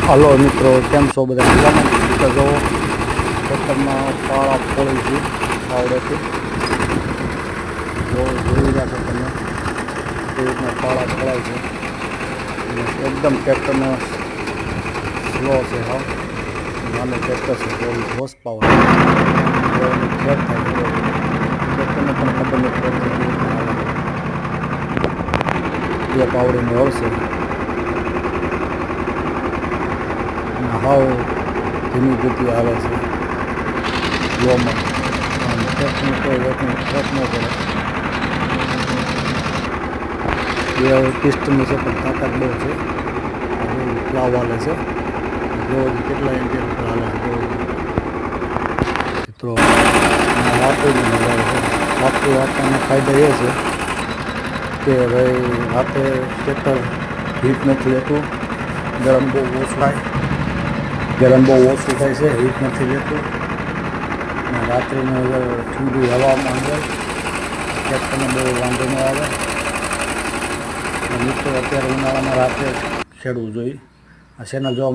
Hello મિત્રો, કેમ છો બધા? મજામાં? તો જો ખેતરમાં પાળા ફોડી છે આવડેથી. જોઈ રહ્યા છો તમે કેવી રીતના પાળા ફોડાય છે. અને એકદમ ટ્રેક્ટરનો સ્લો છે. હા, નાનું ટ્રેક્ટર છે, બહુ હોર્સ પાવર ખેત થાય છે. ટ્રેક્ટરને પણ ખબર નથી પડતી બે પાવડીને હળશે. હાવ ધીમી ગતિ આવે છે જોવામાં. ટ્રેક્ટરને કોઈ જાતનો ફરક ન પડે. બે પિસ્ટનની છે પણ તાકાત બહુ છે. પ્લાવ હાલે છે. જો કેટલા એમ્પિયર પર હાલે છે મિત્રો. વાપરીને નજારો છે. વાપરવાનો ફાયદો એ છે કે ભાઈ રાતે ટ્રેક્ટર હીટ નથી લેતું, ગરમ બહુ ઓછું થાય છે, હીટ નથી લેતું. અને રાત્રિની અંદર ઠંડી હવામાં અંદર ટ્રેક્ટરને બહુ વાંધો ન આવે. મિત્રો અત્યારે ઉનાળામાં રાત્રે ખેડવું જોઈએ. આ ચેનલ જોવા